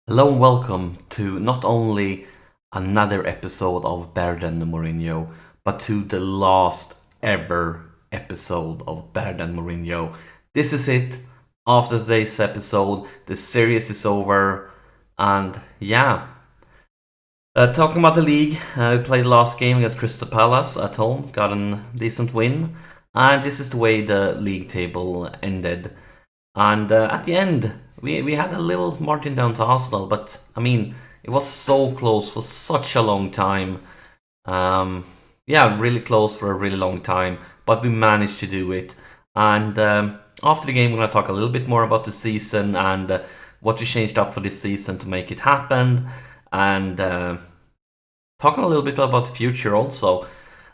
Hello and welcome to not only another episode of Better Than Mourinho, but to the last ever episode of Better Than Mourinho. This is it. After today's episode, the series is over, and talking about the league, we played the last game against Crystal Palace at home, got a decent win, and this is the way the league table ended. And at the end, we had a little margin down to Arsenal, but I mean, it was so close for such a long time. Really close for a really long time, but we managed to do it. And after the game, we're going to talk a little bit more about the season and what we changed up for this season to make it happen, and talking a little bit about the future also.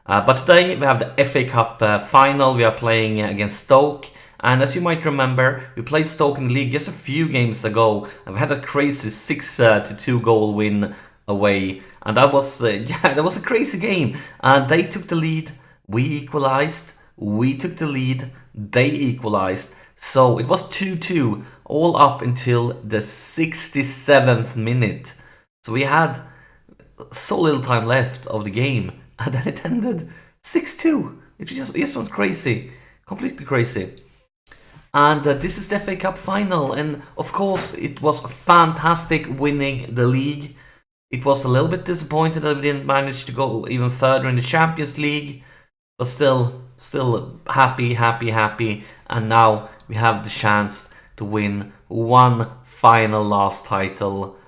But today we have the FA Cup final. We are playing against Stoke. And as you might remember, we played Stoke in the league just a few games ago, and we had a crazy 6-2 goal win away, and that was a crazy game. And they took the lead, we equalized. We took the lead, they equalized. So it was 2-2 all up until the 67th minute. So we had so little time left of the game, and then it ended 6-2. It just was crazy, completely crazy. And this is the FA Cup final, and of course it was fantastic winning the league. It was a little bit disappointed that we didn't manage to go even further in the Champions League, but still happy. And now we have the chance to win one final last title.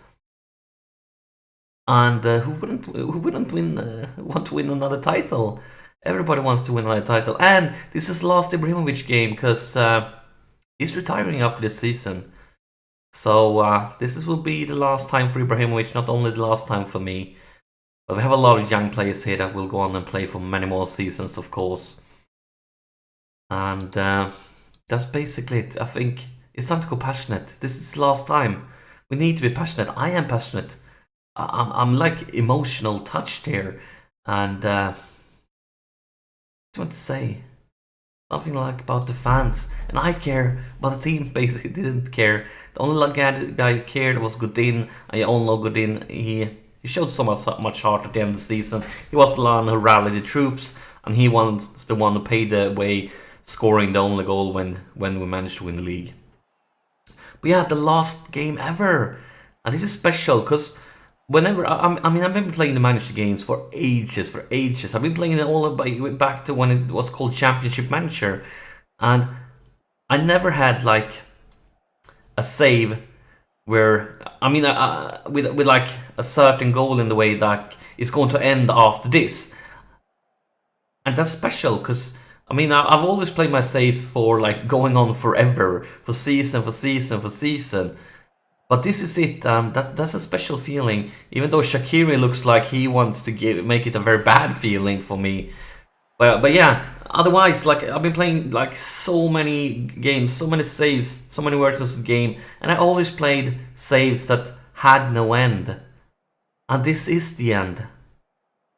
And who wouldn't want to win another title? Everybody wants to win another title, and this is the last Ibrahimovic game because he's retiring after this season. So this will be the last time for Ibrahimovic, not only the last time for me. But we have a lot of young players here that will go on and play for many more seasons, of course. And that's basically it. I think it's time to go passionate. This is the last time. We need to be passionate. I am passionate. I'm like emotional touched here. And what do you want to say? Something like about the fans, and I care, but the team basically didn't care. The only guy who cared was Godin. I all know Godin. He showed so much heart at the end of the season. He was the one who rallied the troops, and he was the one who paid the way, scoring the only goal when we managed to win the league. But yeah, the last game ever, and this is special because whenever I've been playing the manager games for ages. I've been playing it all the way back to when it was called Championship Manager, and I never had like a save where with like a certain goal in the way that it's going to end after this, and that's special because I've always played my save for like going on forever, for season. But this is it, that's a special feeling. Even though Shaqiri looks like he wants to make it a very bad feeling for me. But yeah, otherwise, like I've been playing like so many games, so many saves, so many versus game, and I always played saves that had no end. And this is the end.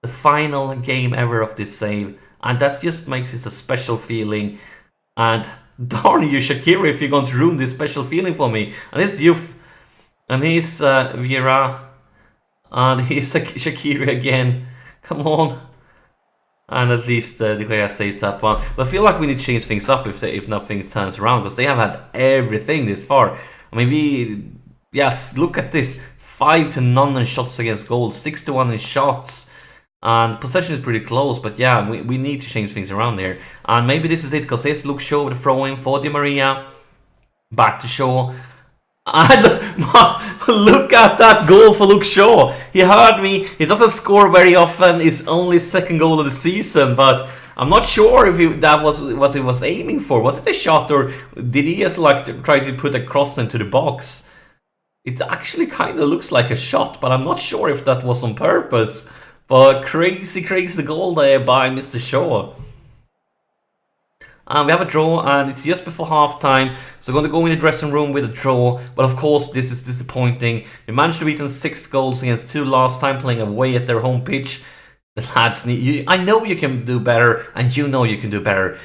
The final game ever of this save. And that just makes it a special feeling. And darn you, Shaqiri, if you're going to ruin this special feeling for me. And it's youth. And he's Vieira, and he's Shaqiri again. Come on. And at least the way I say that one. But I feel like we need to change things up if nothing turns around, because they have had everything this far. Look at this. 5-0 in shots against goal, 6-1 in shots. And possession is pretty close, but yeah, we need to change things around there. And maybe this is it, because here's Luke Shaw with a throw-in for Di Maria. Back to Shaw. And look at that goal for Luke Shaw. He heard me. He doesn't score very often. It's only second goal of the season, but I'm not sure if that was what he was aiming for. Was it a shot, or did he just like try to put a cross into the box? It actually kind of looks like a shot, but I'm not sure if that was on purpose. But crazy goal there by Mr. Shaw. And we have a draw, and it's just before halftime, so we're going to go in the dressing room with a draw. But of course, this is disappointing. We managed to beat them 6 goals against 2 last time, playing away at their home pitch. The lads need you. I know you can do better, and you know you can do better.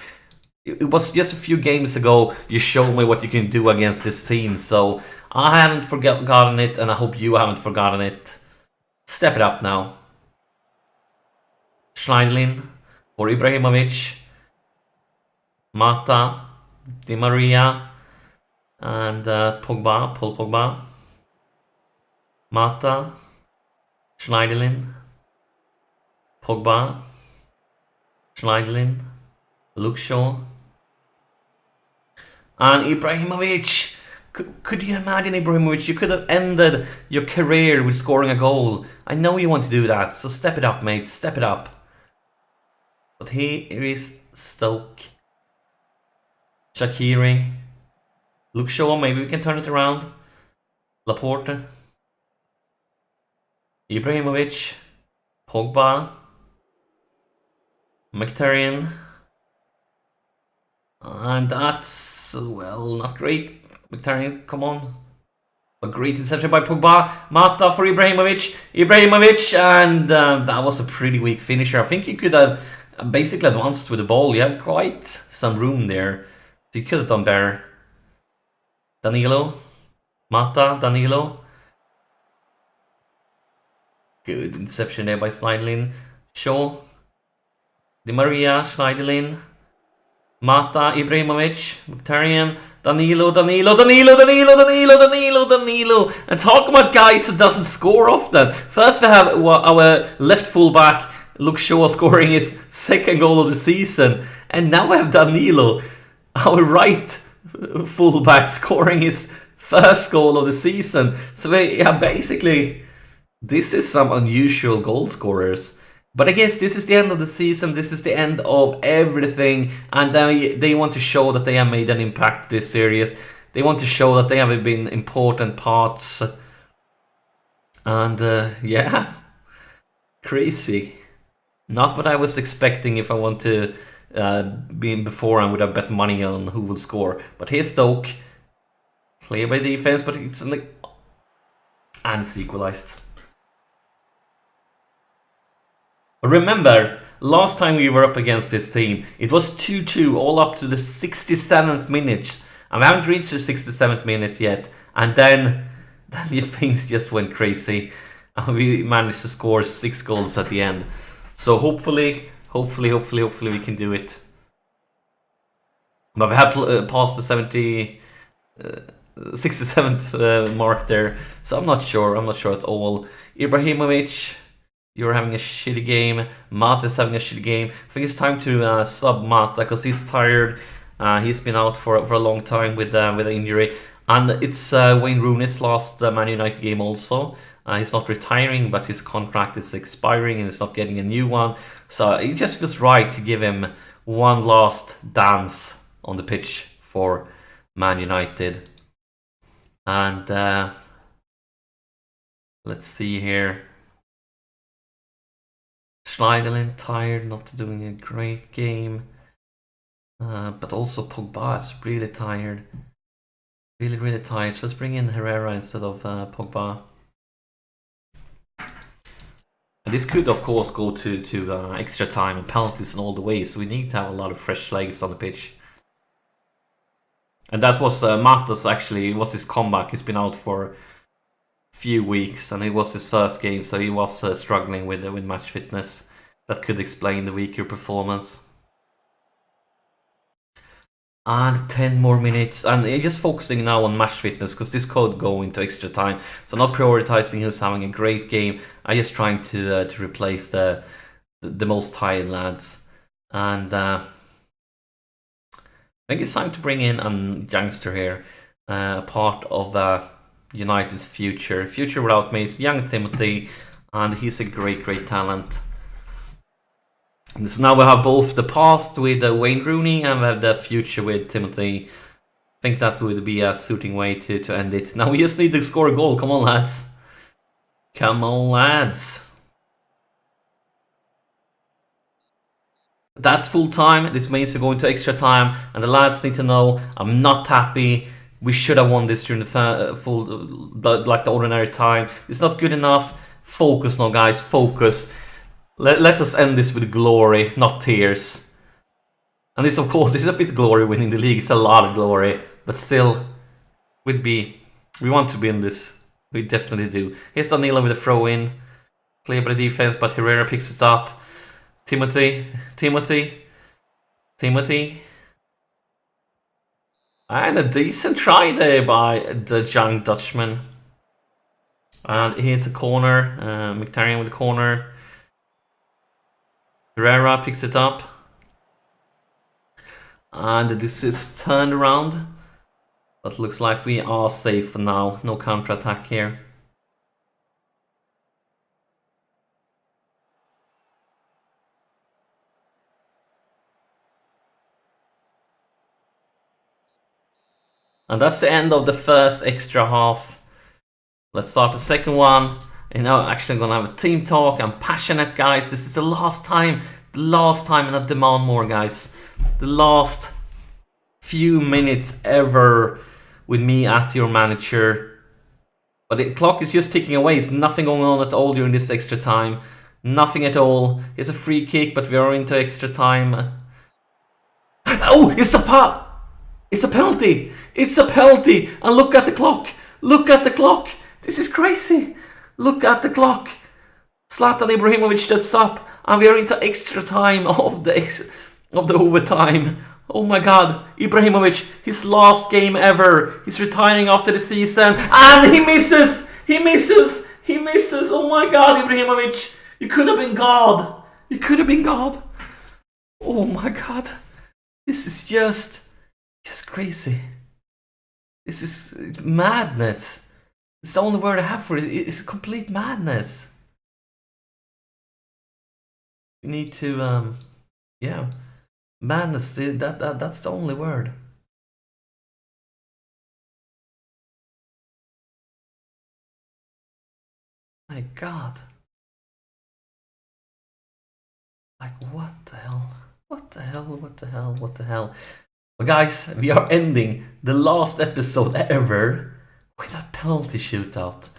It was just a few games ago you showed me what you can do against this team, so I haven't forgotten it, and I hope you haven't forgotten it. Step it up now. Schneiderlin for Ibrahimovic. Mata, Di Maria, and Pogba, Paul Pogba. Mata, Schneiderlin, Pogba, Schneiderlin, Luke Shaw, and Ibrahimovic. Could you imagine, Ibrahimovic? You could have ended your career with scoring a goal. I know you want to do that, so step it up, mate. Step it up. But here is Stoke. Shaqiri. Luke Shaw, maybe we can turn it around. Laporte. Ibrahimovic. Pogba. Mkhitaryan. And that's, well, not great. Mkhitaryan, come on. A great interception by Pogba. Mata for Ibrahimovic. Ibrahimovic, and that was a pretty weak finisher. I think you could have basically advanced with the ball. You have quite some room there. So you could have done better. Danilo. Mata, Danilo. Good interception there by Schneiderlin. Shaw. Di Maria, Schneiderlin. Mata, Ibrahimovic, Mkhitaryan, Danilo. And talk about guys who doesn't score often. First we have our left fullback, Luke Shaw, scoring his second goal of the season. And now we have Danilo, our right fullback, scoring his first goal of the season. So basically, this is some unusual goal scorers. But I guess this is the end of the season, this is the end of everything, and they want to show that they have made an impact this series. They want to show that they have been important parts. And yeah, crazy. Not what I was expecting if I want to be in before and would have bet money on who will score. But here's Stoke. Clear by defense, but it's and it's equalized. Remember, last time we were up against this team, it was 2-2 all up to the 67th minute. And we haven't reached the 67th minute yet. And then things just went crazy. And we managed to score 6 goals at the end. So hopefully we can do it. But we have passed the 67th mark there. So I'm not sure at all. Ibrahimovic, you're having a shitty game. Mata is having a shitty game. I think it's time to sub Mata because he's tired. He's been out for a long time with an injury. And it's Wayne Rooney's last Man United game also. He's not retiring, but his contract is expiring and he's not getting a new one. So it just feels right to give him one last dance on the pitch for Man United. And let's see here. Schneiderlin tired, not doing a great game. But also Pogba is really tired. Really tired. So let's bring in Herrera instead of Pogba. And this could, of course, go to extra time and penalties and all the way. So we need to have a lot of fresh legs on the pitch. And that was Matas, actually. It was his comeback. He's been out for few weeks and it was his first game, so he was struggling with match fitness. That could explain the weaker performance. And 10 more minutes, and just focusing now on match fitness because this could go into extra time. So not prioritizing who's having a great game. I'm just trying to replace the most tired lads. And I think it's time to bring in a youngster here, part of United's future without mates, young Timothy, and he's a great talent. And so now we have both the past with Wayne Rooney and we have the future with Timothy. I think that would be a suiting way to end it. Now we just need to score a goal. Come on, lads. Come on, lads. That's full time. This means we're going to extra time, and the lads need to know I'm not happy. We should have won this during the full, like the ordinary time. It's not good enough. Focus now, guys. Focus. Let us end this with glory, not tears. And this, of course, is a bit glory winning the league. It's a lot of glory. But still, would be We want to win this. We definitely do. Here's Danilo with a throw in. Clear by the defense, but Herrera picks it up. Timothy. And a decent try there by the young Dutchman. And here's the corner. Mkhitaryan with the corner. Herrera picks it up. And this is turned around. But looks like we are safe for now. No counter-attack here. And that's the end of the first extra half. Let's start the second one. And now actually gonna have a team talk. I'm passionate, guys. This is the last time. And I demand more, guys. The last few minutes ever with me as your manager. But the clock is just ticking away. It's nothing going on at all during this extra time. Nothing at all. It's a free kick, but we are into extra time. Oh, it's a penalty. It's a penalty. And look at the clock. Look at the clock. This is crazy. Look at the clock. Zlatan Ibrahimovic steps up, and we are into extra time of the overtime. Oh my God, Ibrahimovic, his last game ever. He's retiring after the season, and he misses. Oh my God, Ibrahimovic, you could have been God. Oh my God, this is just crazy. This is madness. It's the only word I have for it. It's complete madness. We need to, yeah, madness. That's the only word. My God. Like, what the hell? What the hell? Well, guys, we are ending the last episode ever with a penalty shootout.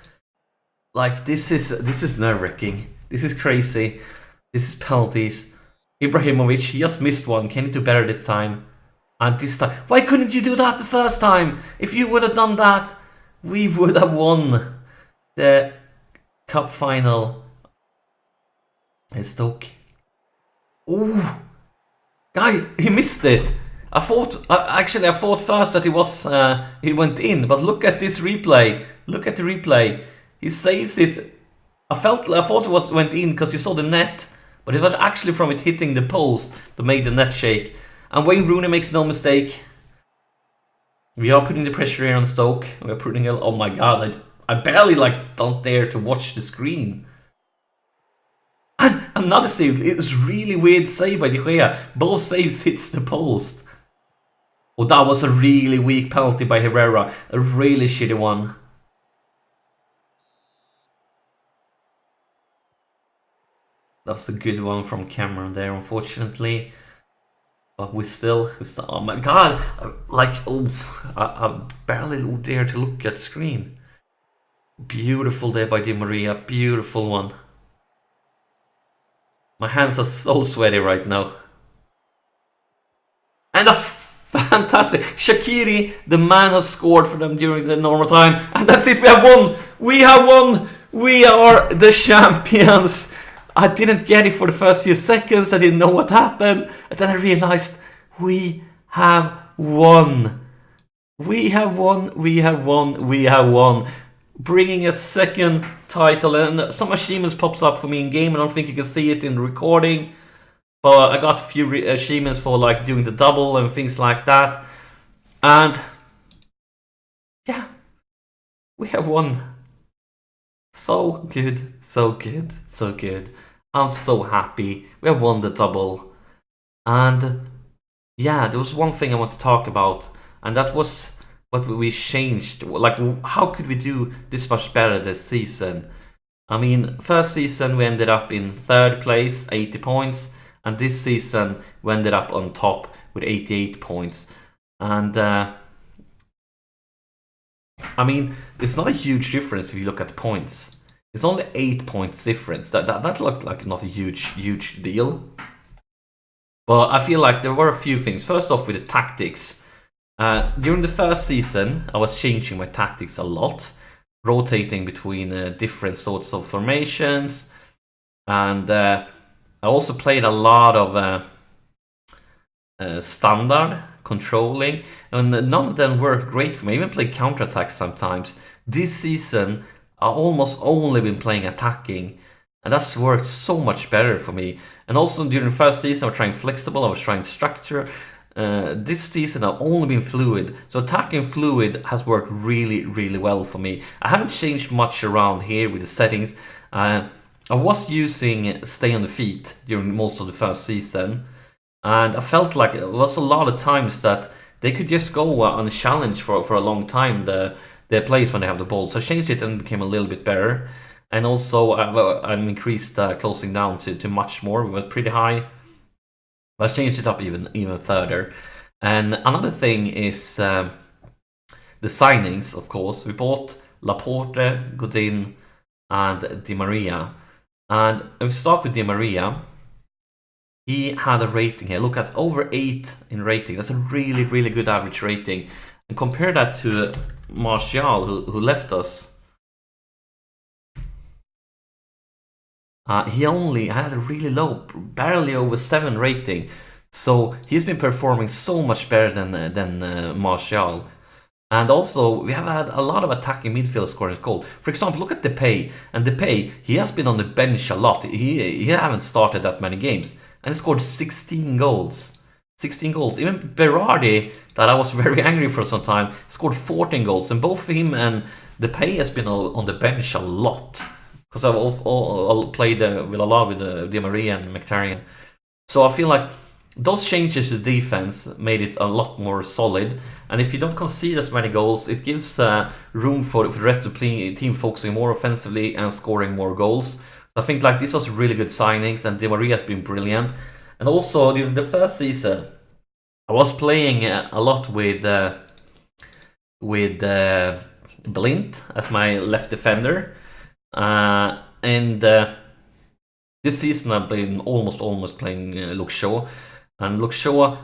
Like, this is nerve-wracking. This is crazy. This is penalties. Ibrahimovic, he just missed one. Can he do better this time? And this time, why couldn't you do that the first time? If you would have done that, we would have won the cup final. It's Stoke. Ooh, guy, he missed it. I thought first that he went in, but look at this replay. Look at the replay. He saves it. I thought it went in because you saw the net, but it was actually from it hitting the post that made the net shake. And Wayne Rooney makes no mistake. We are putting the pressure here on Stoke. We're putting it. Oh my God! I barely don't dare to watch the screen. And another save. It was really weird save by De Gea. Both saves hits the post. Oh, that was a really weak penalty by Herrera. A really shitty one. That's a good one from Cameron there, unfortunately. But we still, oh my God. I barely dare to look at the screen. Beautiful there by Di Maria. Beautiful one. My hands are so sweaty right now. And a fantastic Shaqiri, the man has scored for them during the normal time. And that's it, we have won. We are the champions. I didn't get it for the first few seconds. I didn't know what happened. And then I realized we have won. We have won. Bringing a second title. And some achievements pops up for me in game. I don't think you can see it in the recording. But I got a few achievements for doing the double and things like that. And yeah, we have won. So good. I'm so happy. We have won the double. And yeah, there was one thing I want to talk about. And that was what we changed. How could we do this much better this season? I mean, first season we ended up in 3rd place, 80 points. And this season, we ended up on top with 88 points. And, I mean, it's not a huge difference if you look at the points. It's only 8 points difference. That looked like not a huge deal. But I feel like there were a few things. First off, with the tactics. During the first season, I was changing my tactics a lot, rotating between different sorts of formations, and I also played a lot of standard controlling, and none of them worked great for me. I even played counterattacks sometimes. This season, I've almost only been playing attacking, and that's worked so much better for me. And also during the first season, I was trying flexible, I was trying structure. This season, I've only been fluid, so attacking fluid has worked really, really well for me. I haven't changed much around here with the settings. I was using stay on the feet during most of the first season, and I felt like it was a lot of times that they could just go on a challenge for a long time, their plays when they have the ball. So I changed it and became a little bit better. And also I've increased closing down to much more. It was pretty high. But I changed it up even further. And another thing is the signings, of course. We bought Laporte, Godin, and Di Maria. And if we start with Di Maria, he had a rating here. Look at over 8 in rating. That's a really, really good average rating. And compare that to Martial, who left us. He only had a really low, barely over 7 rating. So he's been performing so much better than Martial. And also, we have had a lot of attacking midfield scoring goals. For example, look at Depay. And Depay, he has been on the bench a lot. He haven't started that many games. And he scored 16 goals. 16 goals. Even Berardi, that I was very angry for some time, scored 14 goals. And both him and Depay has been on the bench a lot. Because I've all played with a lot with Di Maria and Mkhitaryan. So I feel like those changes to defense made it a lot more solid. And if you don't concede as many goals, it gives room for the rest of the team focusing more offensively and scoring more goals. So I think like this was really good signings, and Di Maria has been brilliant. And also during the first season, I was playing a lot with Blint as my left defender. And this season I've been almost playing Luke Shaw. And Luke Shaw,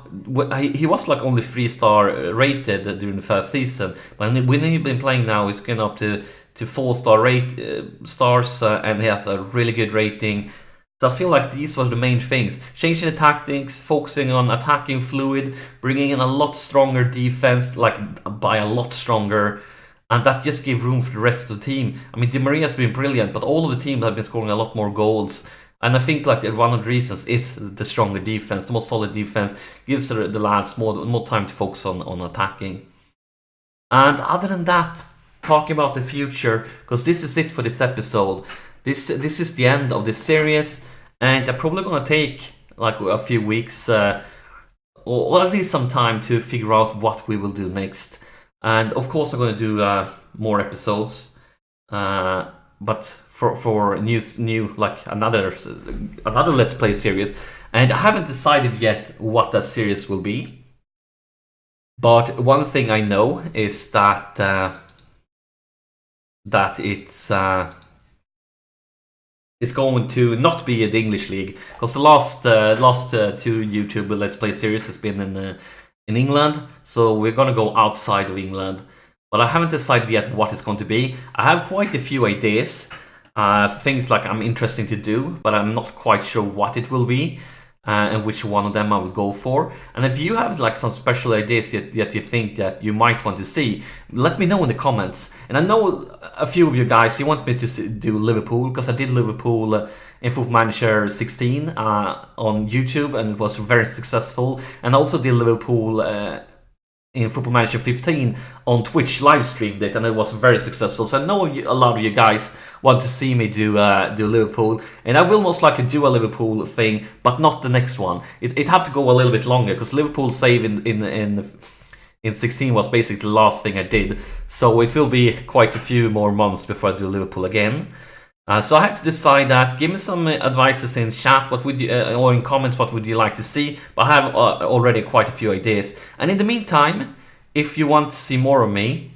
he was like only 3-star rated during the first season. But when he's been playing now, he's getting up to 4-star stars, and he has a really good rating. So I feel like these were the main things. Changing the tactics, focusing on attacking fluid, bringing in a lot stronger defense, like by a lot stronger. And that just gave room for the rest of the team. I mean, Di Maria has been brilliant, but all of the teams have been scoring a lot more goals. And I think like one of the reasons is the stronger defense, the more solid defense gives the lads more time to focus on attacking. And other than that, talking about the future, because this is it for this episode. This is the end of this series, and I'm probably gonna take like a few weeks, or at least some time to figure out what we will do next. And of course, I'm going to do more episodes, but for new like another Let's Play series, and I haven't decided yet what that series will be. But one thing I know is that it's going to not be the English League, because the last 2 YouTube Let's Play series has been in England, so we're gonna go outside of England, but I haven't decided yet what it's going to be. I have quite a few ideas, things like I'm interested to do, but I'm not quite sure what it will be, and which one of them I will go for. And if you have like some special ideas that you think that you might want to see, let me know in the comments. And I know a few of you guys, you want me to do Liverpool, because I did Liverpool in Football Manager 16 on YouTube, and it was very successful. And I also did Liverpool in Football Manager 15 on Twitch, live streamed it, and it was very successful. So I know a lot of you guys want to see me do Liverpool, and I will most likely do a Liverpool thing, but not the next one. It had to go a little bit longer, because Liverpool save in 16 was basically the last thing I did. So it will be quite a few more months before I do Liverpool again. So I had to decide that. Give me some advices in chat, what would you, or in comments, what would you like to see? But I have already quite a few ideas. And in the meantime, if you want to see more of me,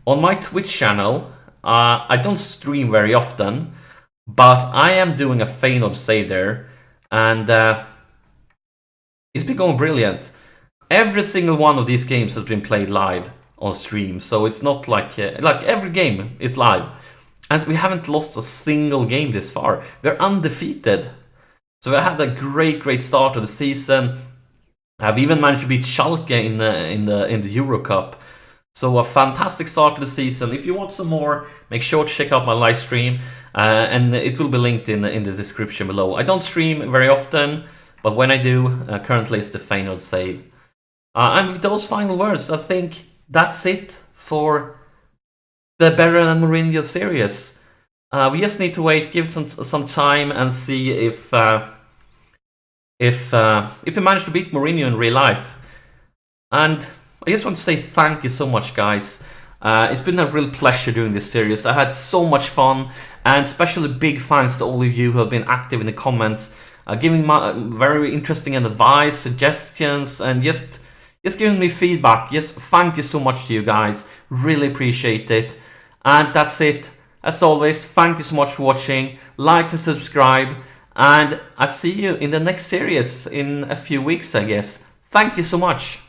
on my Twitch channel, I don't stream very often, but I am doing a Feyenoord save there, and it's been going brilliant. every single one of these games has been played live on stream, so it's not like every game is live, and we haven't lost a single game this far. We're undefeated, so we had a great start of the season. I've even managed to beat Schalke in the Euro Cup. So a fantastic start to the season. If you want some more, make sure to check out my live stream, and it will be linked in the description below. I don't stream very often, but when I do, currently it's the Feyenoord save. And with those final words, I think that's it for the Better Than Mourinho series. We just need to wait, give it some time, and see if we manage to beat Mourinho in real life. And I just want to say thank you so much, guys. It's been a real pleasure doing this series. I had so much fun, and especially big thanks to all of you who have been active in the comments, giving my very interesting advice, suggestions, and just giving me feedback. Yes, thank you so much to you guys. Really appreciate it. And that's it. As always, thank you so much for watching. Like and subscribe, and I'll see you in the next series in a few weeks, I guess. Thank you so much.